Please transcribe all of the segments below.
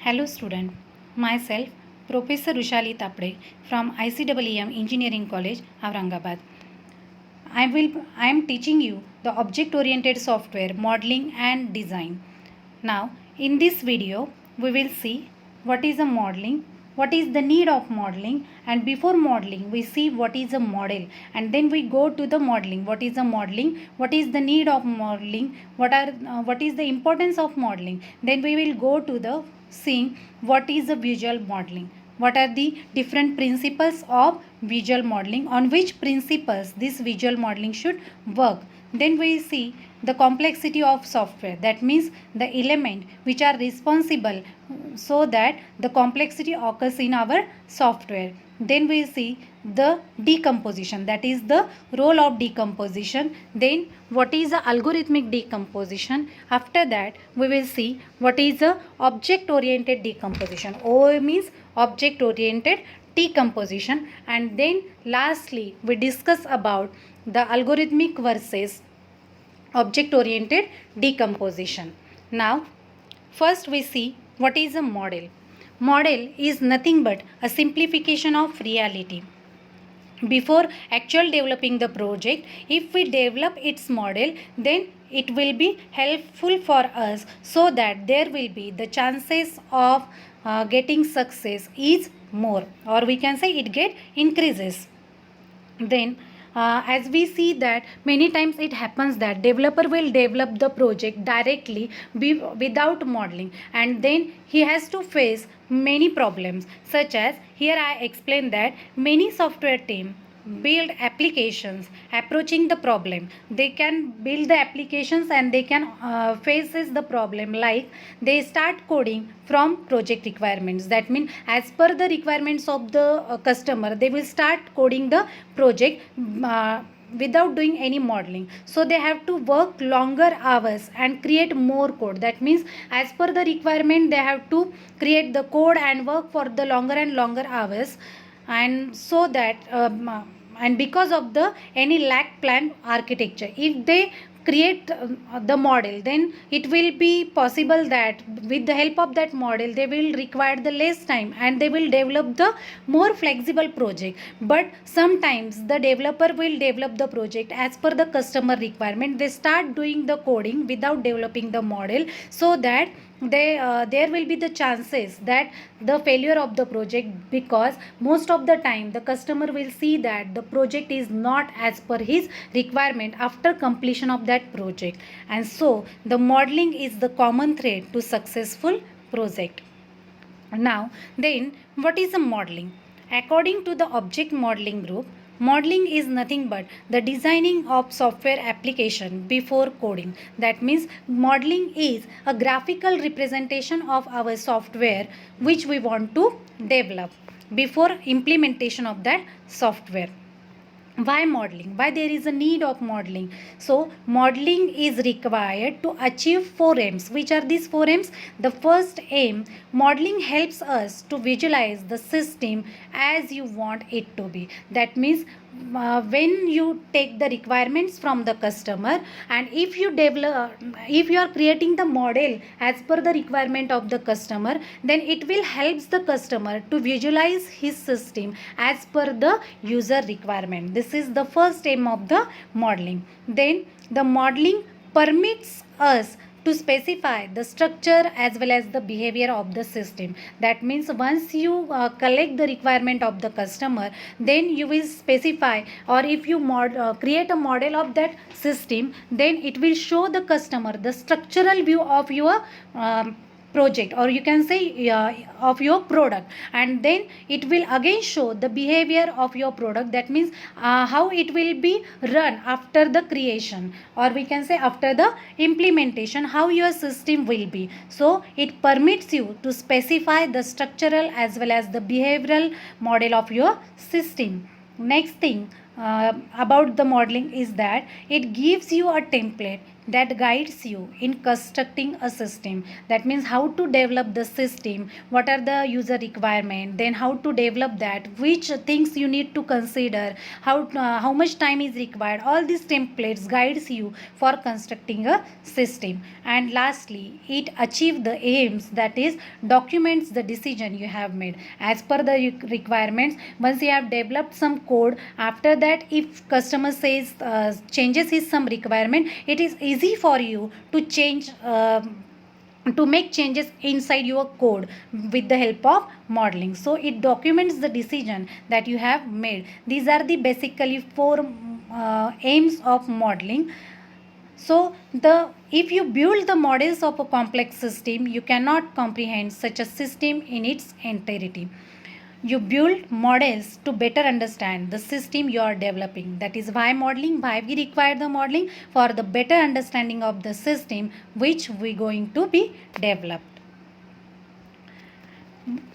Hello student, myself Professor Rushali Tapde from ICEEM Engineering College, Aurangabad. I am teaching you the object oriented software modeling and design. Now in this video we will see what is a modeling, what is the need of modeling, and before modeling we see what is a model, and then we go to the modeling, what is a modeling, what is the need of modeling, what is the importance of modeling, then we will go to the seeing what is a visual modeling, what are the different principles of visual modeling, on which principles this visual modeling should work. Then we see the complexity of software, that means the element which are responsible so that the complexity occurs in our software. Then we see the decomposition, that is the role of decomposition. Then what is the algorithmic decomposition. After that we will see what is the object oriented decomposition. O means object oriented decomposition. And then lastly we discuss about the algorithmic versus object oriented decomposition. Now first we see what is a model. Model is nothing but a simplification of reality. Before actual developing the project, if we develop its model, then it will be helpful for us, so that there will be the chances of getting success is more, or we can say it get increases. Then as we see that many times it happens that developer will develop the project directly without modeling, and then he has to face many problems, such as here I explain that many software team build applications approaching the problem. They can build the applications and they can faces the problem, like they start coding from project requirements. That means as per the requirements of the customer, they will start coding the project without doing any modeling. So they have to work longer hours and create more code. That means as per the requirement they have to create the code and work for the longer and longer hours, and so that and because of the any lack plan architecture, if they create the model, then it will be possible that with the help of that model they will require the less time and they will develop the more flexible project. But sometimes the developer will develop the project as per the customer requirement. They start doing the coding without developing the model, so that there will be the chances that the failure of the project, because most of the time the customer will see that the project is not as per his requirement after completion of that project. And so the modeling is the common thread to successful project. Now then, what is a modeling? According to the object modeling group, modeling is nothing but the designing of software application before coding. That means modeling is a graphical representation of our software which we want to develop before implementation of that software. Why modeling? Why there is a need of modeling? So modeling is required to achieve 4 aims. Which are these 4 aims? The first aim, modeling helps us to visualize the system as you want it to be. That means when you take the requirements from the customer, and if you are creating the model as per the requirement of the customer, then it will help the customer to visualize his system as per the user requirement. This is the first aim of the modeling. Then the modeling permits us to specify the structure as well as the behavior of the system. That means once you collect the requirement of the customer, then you will specify, or if you create a model of that system, then it will show the customer the structural view of your project, or you can say of your product, and then it will again show the behavior of your product. That means how it will be run after the creation, or we can say after the implementation, how your system will be. So it permits you to specify the structural as well as the behavioral model of your system. Next thing about the modeling is that it gives you a template that guides you in constructing a system. That means how to develop the system, what are the user requirement, then how to develop that, which things you need to consider, how much time is required. All these templates guides you for constructing a system. And lastly, it achieves the aims, that is documents the decision you have made as per the requirements. Once you have developed some code, after that if customer says changes his some requirement, it is easy for you to change to make changes inside your code with the help of modeling. So it documents the decision that you have made. These are the basically four aims of modeling. So if you build the models of a complex system, you cannot comprehend such a system in its entirety. You build models to better understand the system you are developing. That is why modeling, why we require the modeling, for the better understanding of the system which we going to be developed.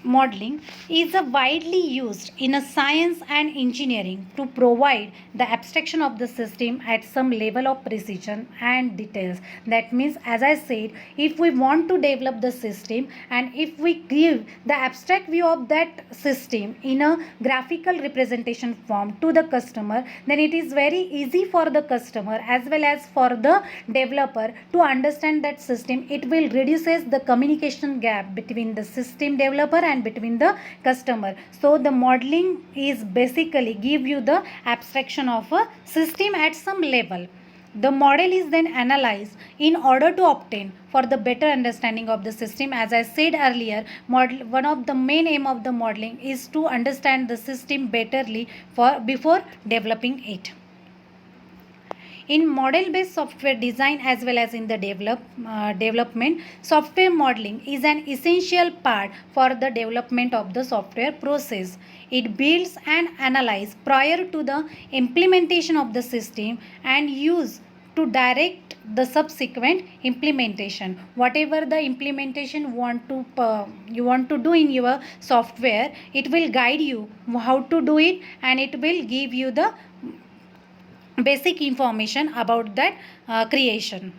Modeling is widely used in a science and engineering to provide the abstraction of the system at some level of precision and details. That means, as I said, if we want to develop the system and if we give the abstract view of that system in a graphical representation form to the customer, then it is very easy for the customer as well as for the developer to understand that system. It will reduces the communication gap between the system developer and between the customer. So the modeling is basically give you the abstraction of a system at some level. The model is then analyzed in order to obtain for the better understanding of the system. As I said earlier, one of the main aim of the modeling is to understand the system betterly before developing it. In model-based software design as well as in the development, software modeling is an essential part for the development of the software process. It builds and analyzes prior to the implementation of the system and use to direct the subsequent implementation. Whatever the implementation you want to do in your software, it will guide you how to do it, and it will give you the basic information about that creation.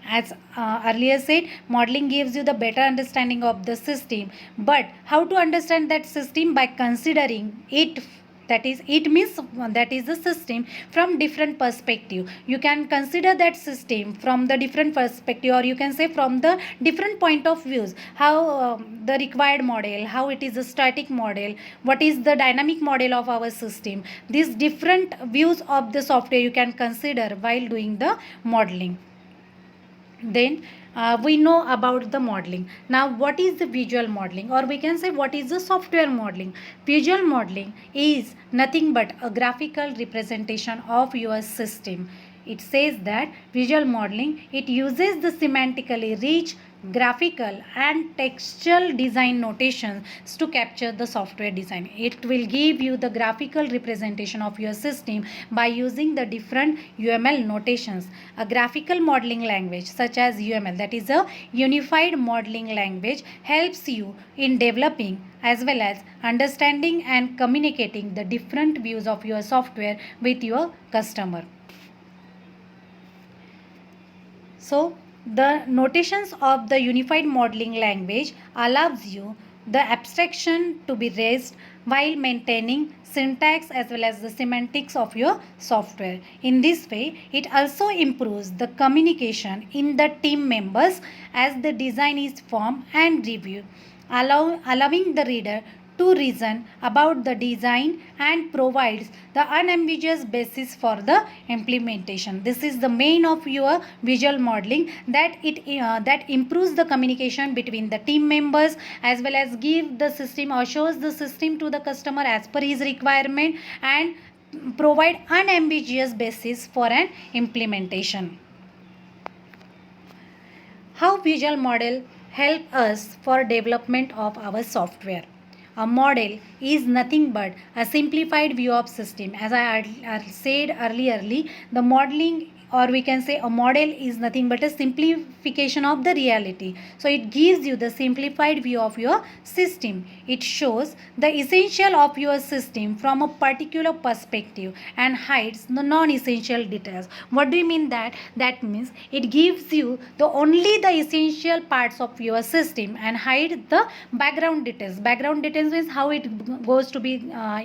As earlier said, modeling gives you the better understanding of the system. But how to understand that system? By considering it, that is it means that is the system from different perspective. You can consider that system from the different perspective, or you can say from the different point of views. How the required model, how it is a static model, what is the dynamic model of our system. These different views of the software you can consider while doing the modeling. Then we know about the modeling. Now what is the visual modeling, or we can say what is the software modeling? Visual modeling is nothing but a graphical representation of your system. It says that visual modeling, it uses the semantically rich graphical and textual design notations to capture the software design. It will give you the graphical representation of your system by using the different UML notations. A graphical modeling language such as UML, that is a unified modeling language, helps you in developing as well as understanding and communicating the different views of your software with your customer. So the notations of the unified modeling language allows you the abstraction to be raised while maintaining syntax as well as the semantics of your software. In this way, it also improves the communication in the team members as the design is formed and reviewed, allowing the reader to reason about the design and provides the unambiguous basis for the implementation. This is the main of your visual modeling, that that improves the communication between the team members as well as give the system or shows the system to the customer as per his requirement and provide unambiguous basis for an implementation. How visual model help us for development of our software? A model is nothing but a simplified view of system. As I said earlier, the modeling or we can say a model is nothing but a simplification of the reality. So it gives you the simplified view of your system. It shows the essential of your system from a particular perspective and hides the non-essential details. What do you mean that? That means it gives you the only the essential parts of your system and hide the background details. Background details means how it goes to be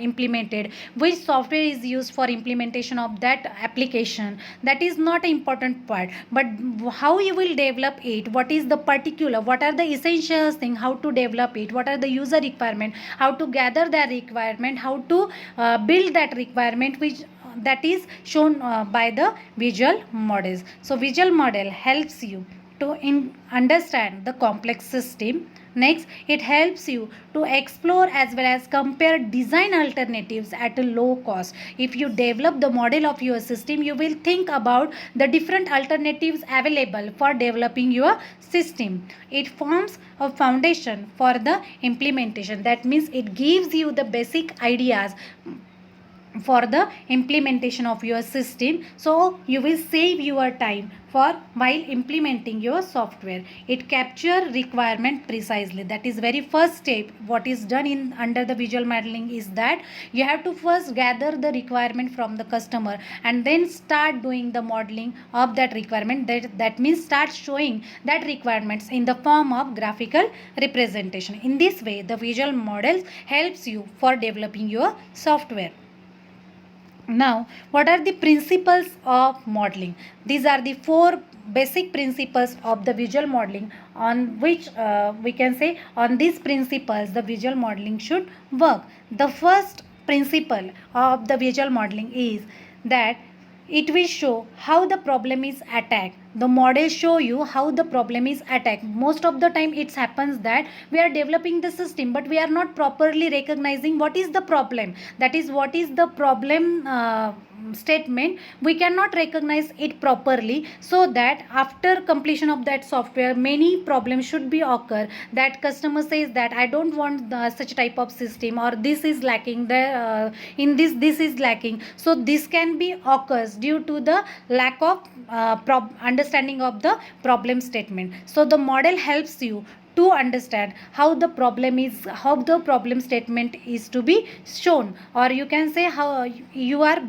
implemented, which software is used for implementation of that application. That is not an important part, but how you will develop it, what is the particular, what are the essential things, how to develop it, what are the user requirement, how to gather that requirement, how to build that requirement, which that is shown by the visual models. So visual model helps you to understand the complex system. Next, it helps you to explore as well as compare design alternatives at a low cost. If you develop the model of your system, you will think about the different alternatives available for developing your system. It forms a foundation for the implementation. That means it gives you the basic ideas for the implementation of your system, so you will save your time for while implementing your software. It capture requirement precisely. That is very first step. What is done in under the visual modeling is that you have to first gather the requirement from the customer and then start doing the modeling of that requirement. That means start showing that requirements in the form of graphical representation. In this way, the visual models helps you for developing your software. Now, what are the principles of modeling? These are the four basic principles of the visual modeling on which we can say on these principles the visual modeling should work. The first principle of the visual modeling is that it will show how the problem is attacked. The model show you how the problem is attacked. Most of the time it happens that we are developing the system but we are not properly recognizing what is the problem. That is, what is the problem statement, we cannot recognize it properly, so that after completion of that software many problems should be occur, that customer says that I don't want such type of system, or this is lacking, the in this is lacking. So this can be occurs due to the lack of understanding of the problem statement. So the model helps you to understand how the problem statement is to be shown, or you can say how you are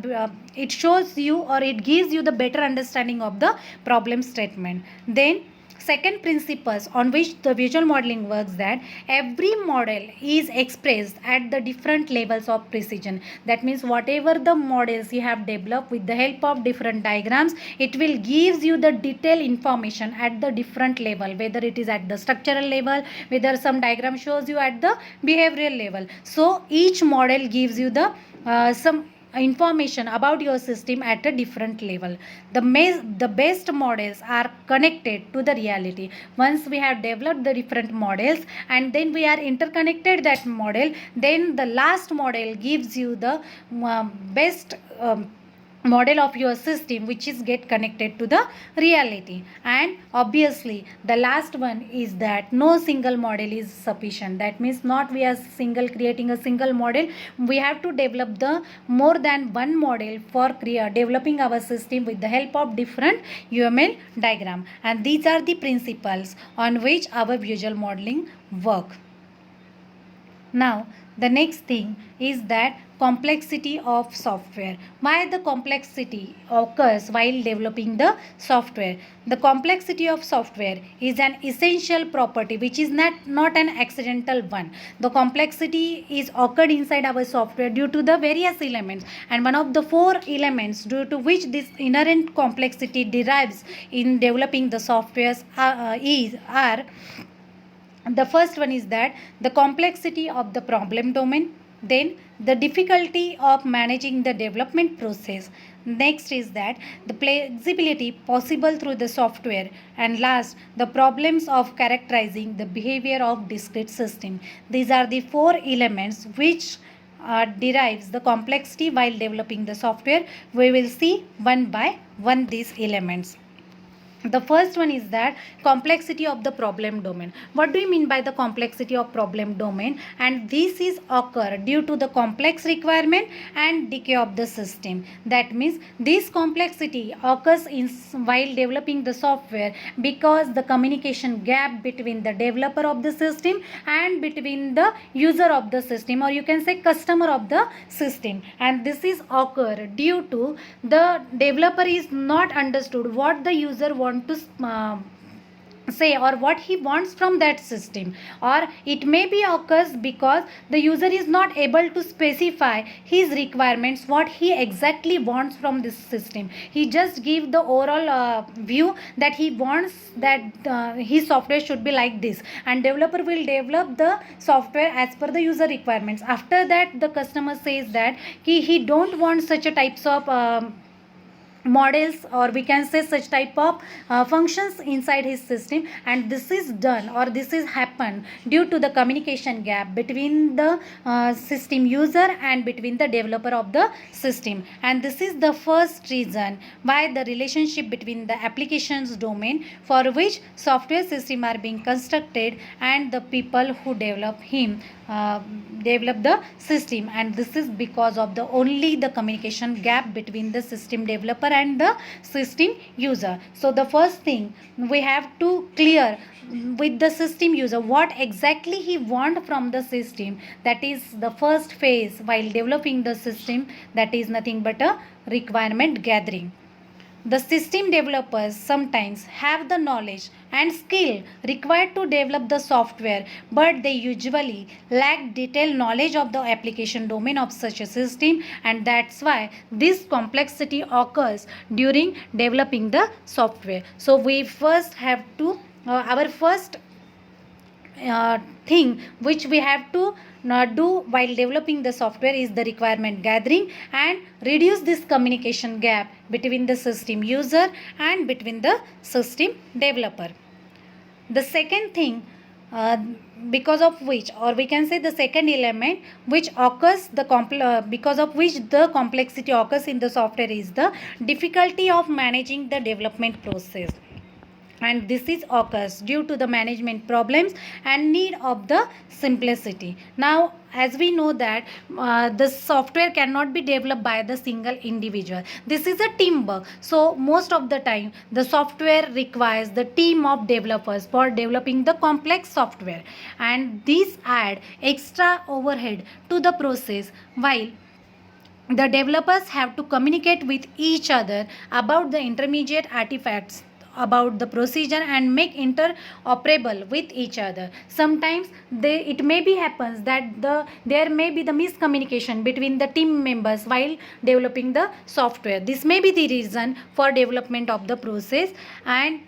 it shows you or it gives you the better understanding of the problem statement. Then second principles on which the visual modeling works, that every model is expressed at the different levels of precision. That means whatever the models you have developed with the help of different diagrams, it will gives you the detailed information at the different level, whether it is at the structural level, whether some diagram shows you at the behavioral level. So each model gives you the some information about your system at a different level. The best models are connected to the reality. Once we have developed the different models and then we are interconnected that model, then the last model gives you the best model of your system, which is get connected to the reality. And obviously the last one is that no single model is sufficient. That means not we are creating a single model, we have to develop the more than one model for developing our system with the help of different UML diagram. And these are the principles on which our visual modeling work. Now the next thing is that complexity of software. Why the complexity occurs while developing the software? The complexity of software is an essential property which is not an accidental one. The complexity is occurred inside our software due to the various elements, and one of the four elements due to which this inherent complexity derives in developing the softwares are the first one is that the complexity of the problem domain, then the difficulty of managing the development process, next is that the flexibility possible through the software, and last the problems of characterizing the behavior of discrete system. These are the four elements which derives the complexity while developing the software. We will see one by one these elements. The first one is that complexity of the problem domain. What do you mean by the complexity of problem domain? And this is occur due to the complex requirement and decay of the system. That means this complexity occurs in while developing the software, because the communication gap between the developer of the system and between the user of the system, or you can say customer of the system, and this is occur due to the developer is not understood what the user want to say, or what he wants from that system, or it may be occurs because the user is not able to specify his requirements, what he exactly wants from this system. He just give the overall view that he wants that his software should be like this, and developer will develop the software as per the user requirements. After that the customer says that he don't want such a types of models, or we can say such type of functions inside his system, and this is done, or this is happened due to the communication gap between the system user and between the developer of the system. And this is the first reason why the relationship between the applications domain for which software system are being constructed and the people who develop the system, and this is because of the only the communication gap between the system developer and the system user. So the first thing we have to clear with the system user what exactly he want from the system. That is the first phase while developing the system, that is nothing but a requirement gathering. The system developers sometimes have the knowledge and skill required to develop the software, but they usually lack detailed knowledge of the application domain of such a system, and that's why this complexity occurs during developing the software. So we first have to our first thing which we have to do while developing the software is the requirement gathering, and reduce this communication gap between the system user and between the system developer. The second thing because of which, or we can say the second element which occurs because of which the complexity occurs in the software is the difficulty of managing the development process, and this is occurs due to the management problems and need of the simplicity. Now as we know that the software cannot be developed by the single individual, this is a teamwork. So most of the time the software requires the team of developers for developing the complex software, and these add extra overhead to the process, while the developers have to communicate with each other about the intermediate artifacts, about the procedure, and make interoperable with each other. Sometimes it may be happens that there may be the miscommunication between the team members while developing the software. This may be the reason for development of the process, and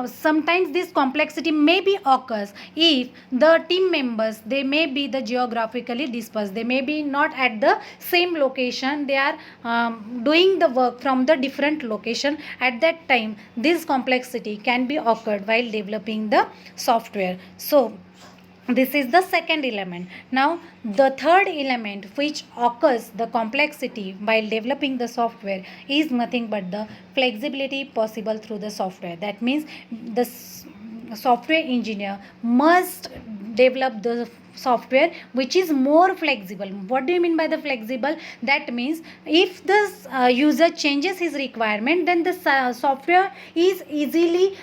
sometimes this complexity may be occurs if the team members, they may be the geographically dispersed, they may be not at the same location, they are doing the work from the different location. At that time this complexity can be occurred while developing the software. So this is the second element. Now the third element which occurs the complexity while developing the software is nothing but the flexibility possible through the software. That means the software engineer must develop the software which is more flexible. What do you mean by the flexible? That means if the user changes his requirement, then the software is easily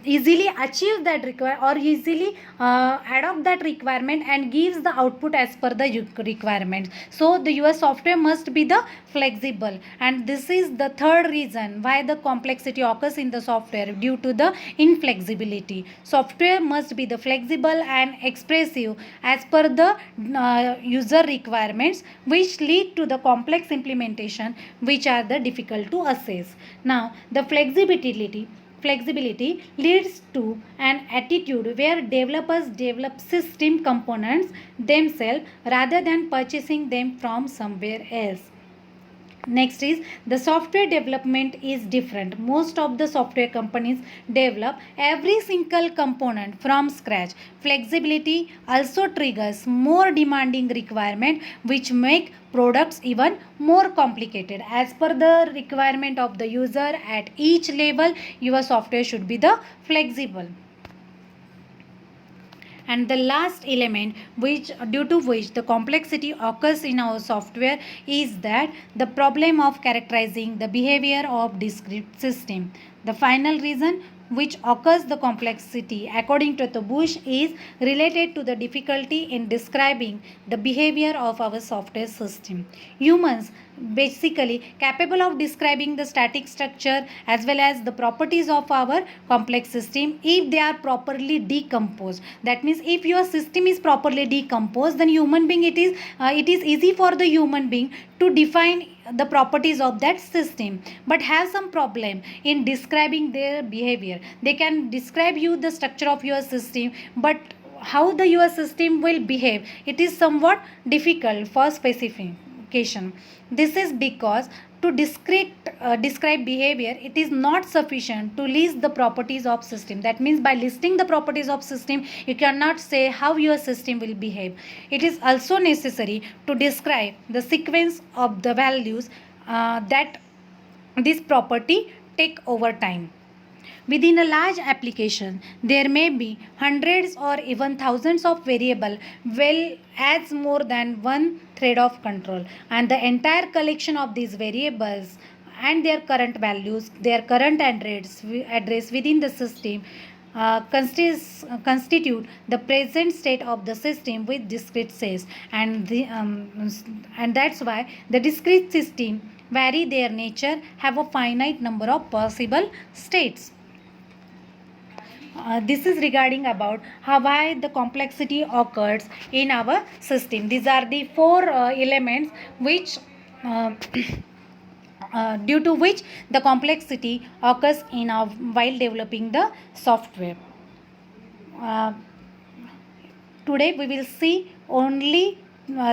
achieve that require, or easily adopt that requirement and gives the output as per the requirement. So your software must be the flexible, and this is the third reason why the complexity occurs in the software, due to the inflexibility. Software must be the flexible and expressive as per the user requirements, which lead to the complex implementation which are the difficult to assess. Now the flexibility leads to an attitude where developers develop system components themselves rather than purchasing them from somewhere else. Next is the software development is different. Most of the software companies develop every single component from scratch. Flexibility also triggers more demanding requirement which make products even more complicated. As per the requirement of the user at each level, your software should be the flexible. And the last element which due to which the complexity occurs in our software is that the problem of characterizing the behavior of discrete system. The final reason which occurs the complexity according to the Bush is related to the difficulty in describing the behavior of our software system. Humans basically capable of describing the static structure as well as the properties of our complex system if they are properly decomposed. That means if your system is properly decomposed, then human being it is easy for the human being to define the properties of that system, but have some problem in describing their behavior. They can describe you the structure of your system, but how the your system will behave, it is somewhat difficult for specification. This is because to describe behavior, it is not sufficient to list the properties of system. That means by listing the properties of system, you cannot say how your system will behave. It is also necessary to describe the sequence of the values that this property take over time. Within a large application, there may be hundreds or even thousands of variables, well as more than one thread of control, and the entire collection of these variables and their current values, their current address within the system constitute the present state of the system with discrete states, and that's why the discrete system vary their nature, have a finite number of possible states. This is regarding about how why the complexity occurs in our system. These are the four elements which due to which the complexity occurs in our while developing the software. Uh, Today we will see only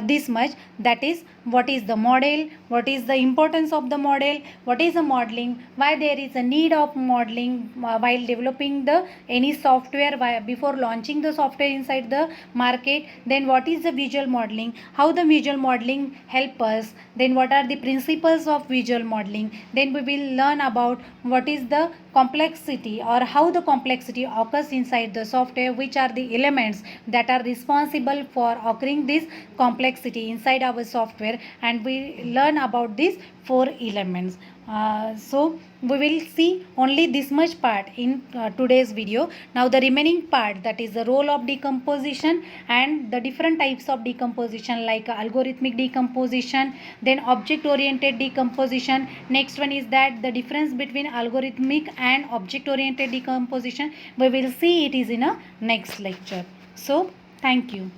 this much, that is what is the model, what is the importance of the model, what is the modeling, why there is a need of modeling while developing the any software before launching the software inside the market, then what is the visual modeling, how the visual modeling help us, then what are the principles of visual modeling, then we will learn about what is the complexity or how the complexity occurs inside the software, which are the elements that are responsible for occurring this complexity inside our software, and we learn about these four elements. So we will see only this much part in today's video. Now the remaining part, that is the role of decomposition and the different types of decomposition like algorithmic decomposition, then object oriented decomposition. Next one is that the difference between algorithmic and object oriented decomposition. We will see it is in a next lecture. So thank you.